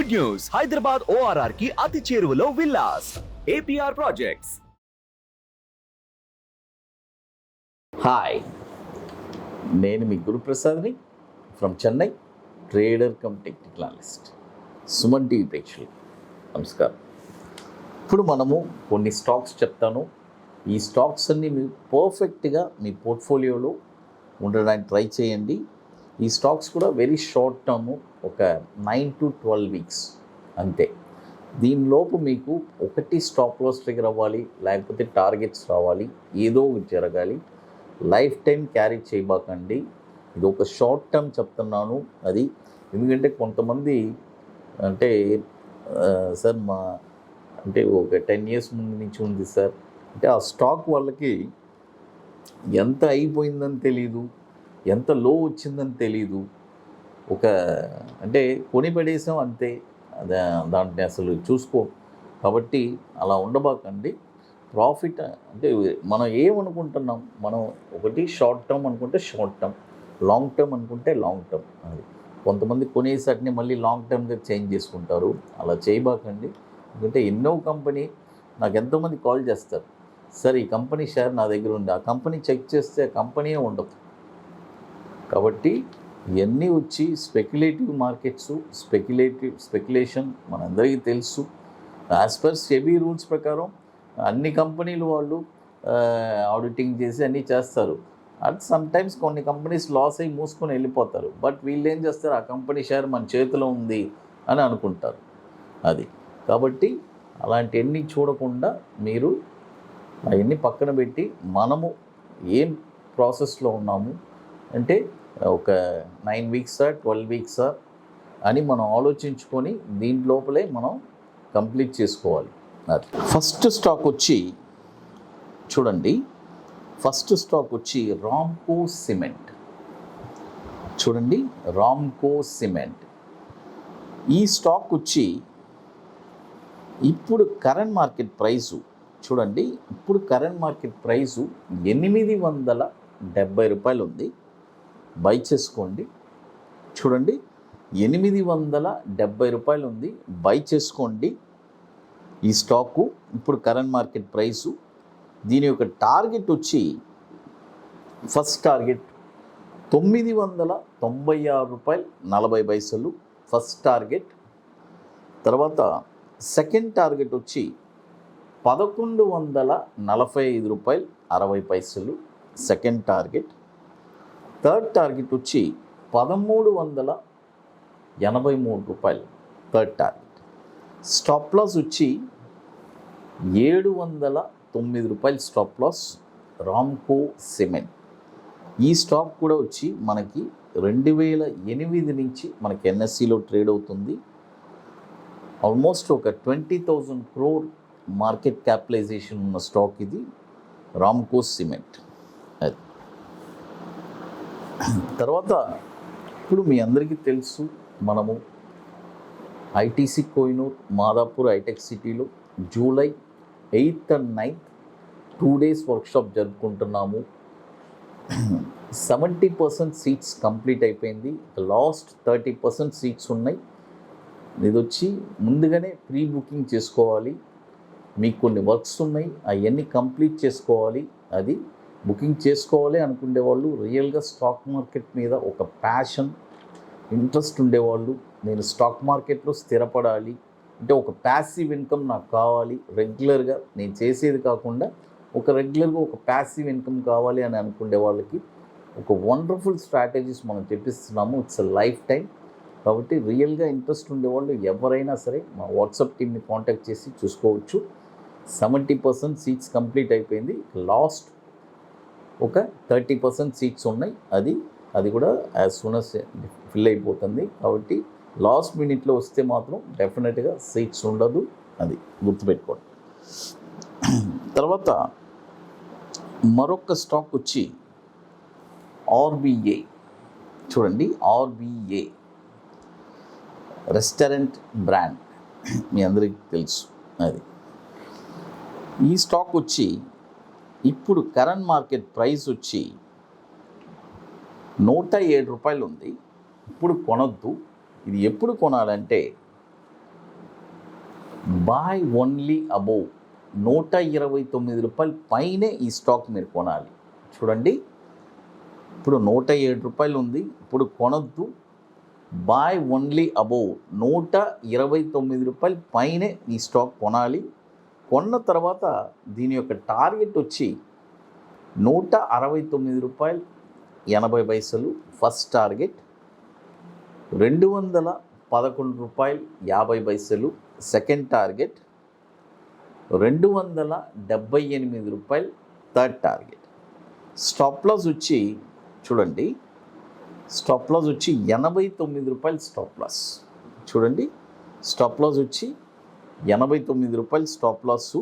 Good news, Hyderabad ORR కి అతి చేరువలో విల్లాస్ APR ప్రాజెక్ట్స్. హాయ్, నేను మీ గురు ప్రసాద్ని from Chennai, trader cum technical analyst. Suman TV ప్రేక్షకులు నమస్కారం. ఇప్పుడు మనము కొన్ని స్టాక్స్ చెప్తాను. ఈ స్టాక్స్ అన్నీ మీరు పర్ఫెక్ట్గా మీ పోర్ట్ఫోలియోలో ఉండడానికి ట్రై చేయండి. ఈ స్టాక్స్ కూడా వెరీ షార్ట్ టర్మ్, ఒక 9 to 12 వీక్స్ అంతే. దీనిలోపు మీకు ఒకటి స్టాప్ లాస్ ట్రిగర్ అవ్వాలి, లేకపోతే టార్గెట్స్ రావాలి, ఏదో జరగాలి. లైఫ్ టైం క్యారీ చేయబాకండి. ఇది ఒక షార్ట్ టర్మ్ చెప్తున్నాను. అది ఎందుకంటే కొంతమంది అంటే సార్ అంటే ఒక 10 years ముందు నుంచి ఉంది సార్ అంటే ఆ స్టాక్ వాళ్ళకి ఎంత అయిపోయిందని తెలీదు, ఎంత లో వచ్చిందని తెలీదు. ఒక అంటే కొని పడేసాం అంతే, దాంట్లో అసలు చూసుకో. కాబట్టి అలా ఉండబాకండి. ప్రాఫిట్ అంటే మనం ఏమనుకుంటున్నాం, మనం ఒకటి షార్ట్ టర్మ్ అనుకుంటే షార్ట్ టర్మ్, లాంగ్ టర్మ్ అనుకుంటే లాంగ్ టర్మ్. అది కొంతమంది కొనేసటిని మళ్ళీ లాంగ్ టర్మ్గా చేంజ్ చేసుకుంటారు. అలా చేయబాకండి. ఎందుకంటే ఎన్నో కంపెనీ నాకు ఎంతోమంది కాల్ చేస్తారు, సార్ ఈ కంపెనీ షేర్ నా దగ్గర ఉంది, ఆ కంపెనీ చెక్ చేస్తే ఆ కంపెనీయే ఉండదు. కాబట్టి ఇవన్నీ వచ్చి స్పెక్యులేటివ్ మార్కెట్స్, స్పెక్యులేషన్ మనందరికీ తెలుసు. యాజ్ పర్ సెబీ రూల్స్ ప్రకారం అన్ని కంపెనీలు వాళ్ళు ఆడిటింగ్ చేసి అన్నీ చేస్తారు. అట్ సమ్టైమ్స్ కొన్ని కంపెనీస్ లాస్ అయ్యి మూసుకొని వెళ్ళిపోతారు. బట్ వీళ్ళు ఏం చేస్తారు, ఆ కంపెనీ షేర్ మన చేతిలో ఉంది అని అనుకుంటారు. అది కాబట్టి అలాంటివన్నీ చూడకుండా మీరు అవన్నీ పక్కన పెట్టి మనము ఏం ప్రాసెస్లో ఉన్నాము అంటే ఒక 9 వీక్సా 12 వీక్సా అని మనం ఆలోచించుకొని దీంట్లోపలే మనం కంప్లీట్ చేసుకోవాలి. అది ఫస్ట్ స్టాక్ వచ్చి చూడండి, ఫస్ట్ స్టాక్ వచ్చి రామ్కో సిమెంట్. చూడండి, రామ్కో సిమెంట్. ఈ స్టాక్ వచ్చి ఇప్పుడు కరెంట్ మార్కెట్ ప్రైసు చూడండి, ఇప్పుడు కరెంట్ మార్కెట్ ప్రైసు 870 రూపాయలు ఉంది. బై చేసుకోండి. చూడండి, 870 రూపాయలు ఉంది. బై చేసుకోండి. ఈ స్టాకు ఇప్పుడు కరెంట్ మార్కెట్ ప్రైసు. దీని యొక్క టార్గెట్ వచ్చి ఫస్ట్ టార్గెట్ 996 రూపాయలు 40 పైసలు ఫస్ట్ టార్గెట్. తర్వాత సెకండ్ టార్గెట్ వచ్చి 1145 రూపాయలు 60 పైసలు సెకండ్ టార్గెట్. థర్డ్ టార్గెట్ వచ్చి 1383 రూపాయలు థర్డ్ టార్గెట్. స్టాప్ లాస్ వచ్చి 709 రూపాయలు స్టాప్ లాస్. రామ్కో సిమెంట్ ఈ స్టాక్ కూడా వచ్చి మనకి 2008 నుంచి మనకి ఎన్ఎస్సిలో ట్రేడ్ అవుతుంది. ఆల్మోస్ట్ ఒక 20,000 crore మార్కెట్ క్యాపిటలైజేషన్ ఉన్న స్టాక్ ఇది రామ్కో సిమెంట్. అది తర్వాత ఇప్పుడు మీ అందరికీ తెలుసు, మనము ఐటీసీ కోహినూర్, మాదాపూర్ హైటెక్ సిటీలో July 8th and 9th 2 days workshop జరుపుకుంటున్నాము. 70% సీట్స్ కంప్లీట్ అయిపోయింది. లాస్ట్ 30% సీట్స్ ఉన్నాయి. ఇది వచ్చి ముందుగానే ప్రీ బుకింగ్ చేసుకోవాలి. మీకు కొన్ని వర్క్స్ ఉన్నాయి, అవన్నీ కంప్లీట్ చేసుకోవాలి. అది బుకింగ్ చేసుకోవాలి అనుకునే వాళ్ళు, రియల్గా స్టాక్ మార్కెట్ మీద ఒక ప్యాషన్, ఇంట్రెస్ట్ ఉండేవాళ్ళు, నేను స్టాక్ మార్కెట్లో స్థిరపడాలి అంటే ఒక ప్యాసివ్ ఇన్కమ్ నాకు కావాలి, రెగ్యులర్గా నేను చేసేది కాకుండా రెగ్యులర్గా ఒక ప్యాసివ్ ఇన్కమ్ కావాలి అని అనుకునే వాళ్ళకి ఒక వండర్ఫుల్ స్ట్రాటజీస్ మనం చెప్పిస్తున్నాము. It's life time. కాబట్టి రియల్గా ఇంట్రెస్ట్ ఉండేవాళ్ళు ఎవరైనా సరే మా వాట్సాప్ టీమ్ని కాంటాక్ట్ చేసి చూసుకోవచ్చు. 70% సీట్స్ కంప్లీట్ అయిపోయింది. లాస్ట్ ఒక 30% సీట్స్ ఉన్నాయి. అది కూడా యాజ్ సూన్ as ఫిల్ అయిపోతుంది. కాబట్టి లాస్ట్ మినిట్లో వస్తే మాత్రం డెఫినెట్గా సీట్స్ ఉండదు. అది గుర్తుపెట్టుకోండి. తర్వాత మరొక స్టాక్ వచ్చి ఆర్బిఏ. చూడండి, ఆర్బిఏ రెస్టారెంట్ బ్రాండ్ మీ అందరికీ తెలుసు. అది ఈ స్టాక్ వచ్చి ఇప్పుడు కరెంట్ మార్కెట్ ప్రైస్ వచ్చి 107 రూపాయలు ఉంది. ఇప్పుడు కొనొద్దు. ఇది ఎప్పుడు కొనాలంటే బై ఓన్లీ అబోవ్ 129 రూపాయలు పైనే ఈ స్టాక్ మీరు కొనాలి. చూడండి, ఇప్పుడు 107 రూపాయలు ఉంది, ఇప్పుడు కొనొద్దు. బై ఓన్లీ అబోవ్ 129 రూపాయలు పైనే ఈ స్టాక్ కొనాలి. కొన్న తర్వాత దీని యొక్క టార్గెట్ వచ్చి 169 రూపాయలు 80 పైసలు ఫస్ట్ టార్గెట్, 211 రూపాయలు 50 పైసలు సెకండ్ టార్గెట్, 278 రూపాయలు థర్డ్ టార్గెట్. స్టాప్ లాస్ వచ్చి చూడండి, స్టాప్ లాస్ వచ్చి 89 రూపాయలు స్టాప్ లాస్. చూడండి, స్టాప్ లాస్ వచ్చి 89 రూపాయలు స్టాప్ లాస్.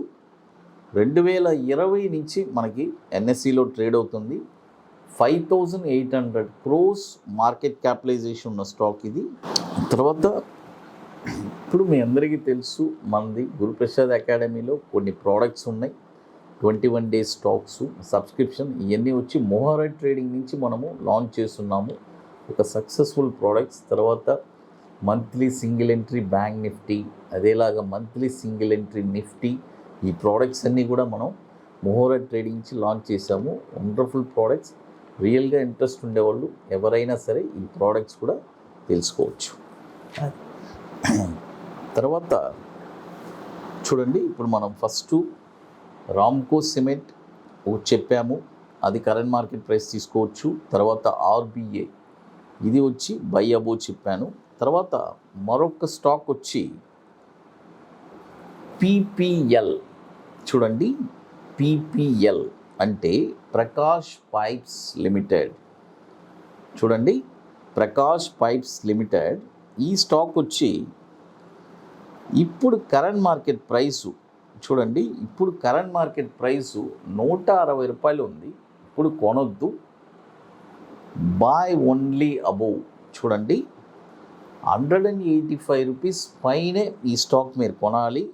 2020 నుంచి మనకి ఎన్ఎస్సిలో ట్రేడ్ అవుతుంది. 5800 crores మార్కెట్ క్యాపిటలైజేషన్ ఉన్న స్టాక్ ఇది. తర్వాత ఇప్పుడు మీ అందరికీ తెలుసు, మనది గురుప్రసాద్ అకాడమీలో కొన్ని ప్రోడక్ట్స్ ఉన్నాయి. 21 days స్టాక్స్ సబ్స్క్రిప్షన్ ఇవన్నీ వచ్చి మొహరా ట్రేడింగ్ నుంచి మనము లాంచ్ చేస్తున్నాము ఒక సక్సెస్ఫుల్ ప్రోడక్ట్స్. తర్వాత monthly single entry bank Nifty, అదేలాగా మంత్లీ సింగిల్ ఎంట్రీ నిఫ్టీ, ఈ ప్రోడక్ట్స్ అన్నీ కూడా మనం మొహరా ట్రేడింగ్ నుంచి లాంచ్ చేసాము. Wonderful products. రియల్గా ఇంట్రెస్ట్ ఉండేవాళ్ళు ఎవరైనా సరే ఈ ప్రోడక్ట్స్ కూడా తెలుసుకోవచ్చు. తర్వాత చూడండి, ఇప్పుడు మనం ఫస్ట్ రామ్కో సిమెంట్ చెప్పాము, అది కరెంట్ మార్కెట్ ప్రైస్ తీసుకోవచ్చు. తర్వాత ఆర్బిఏ, ఇది వచ్చి బై అబో చెప్పాను. తర్వాత మరొక స్టాక్ వచ్చి పీపీఎల్. చూడండి, పీపీఎల్ అంటే ప్రకాష్ పైప్స్ లిమిటెడ్. చూడండి, ప్రకాష్ పైప్స్ లిమిటెడ్. ఈ స్టాక్ వచ్చి ఇప్పుడు కరెంట్ మార్కెట్ ప్రైసు చూడండి, ఇప్పుడు కరెంట్ మార్కెట్ ప్రైసు 160 రూపాయలు ఉంది. ఇప్పుడు కొనొద్దు. బై ఓన్లీ అబోవ్ చూడండి 185 రూపీస్ పైనే ఈ స్టాక్ మీరు కొనాలి.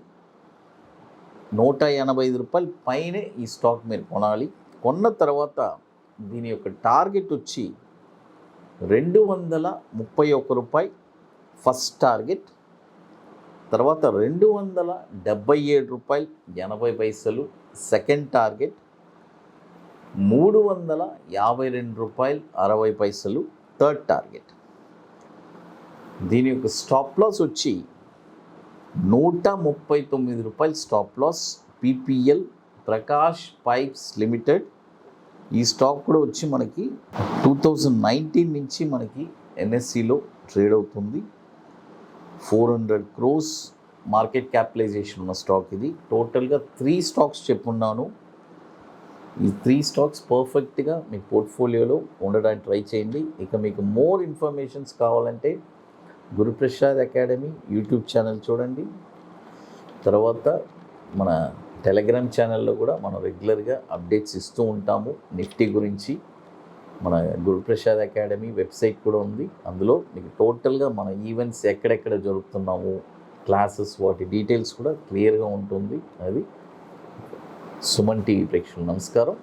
185 రూపాయలు పైనే ఈ స్టాక్ మీరు కొనాలి. కొన్న తర్వాత దీని యొక్క టార్గెట్ వచ్చి 231 రూపాయి ఫస్ట్ టార్గెట్, తర్వాత 277 రూపాయలు 80 పైసలు సెకండ్ టార్గెట్, 352 రూపాయలు 60 పైసలు థర్డ్ టార్గెట్. దీని యొక్క స్టాప్ లాస్ వచ్చి 139 రూపాయలు stop loss. PPL Prakash pipes limited. ఈ స్టాక్ కూడా వచ్చి మనకి 2019 నుంచి మనకి ఎన్ఎస్సిలో ట్రేడ్ అవుతుంది. 400 crores మార్కెట్ క్యాపిటలైజేషన్ ఉన్న స్టాక్ ఇది. టోటల్గా 3 స్టాక్స్ చెప్పున్నాను. ఈ 3 స్టాక్స్ పర్ఫెక్ట్గా మీ పోర్ట్ఫోలియోలో ఉండడానికి ట్రై చేయండి. ఇక మీకు మోర్ ఇన్ఫర్మేషన్స్ కావాలంటే గురుప్రసాద్ అకాడమీ యూట్యూబ్ ఛానల్ చూడండి. తర్వాత మన టెలిగ్రామ్ ఛానల్లో కూడా మనం రెగ్యులర్గా అప్డేట్స్ ఇస్తూ ఉంటాము నిఫ్టీ గురించి. మన గురుప్రసాద్ అకాడమీ వెబ్సైట్ కూడా ఉంది. అందులో మీకు టోటల్గా మన ఈవెంట్స్ ఎక్కడెక్కడ జరుపుతున్నాము, క్లాసెస్, వాటి డీటెయిల్స్ కూడా క్లియర్గా ఉంటుంది. అది సుమన్ టీవీ ప్రేక్షకులు నమస్కారం.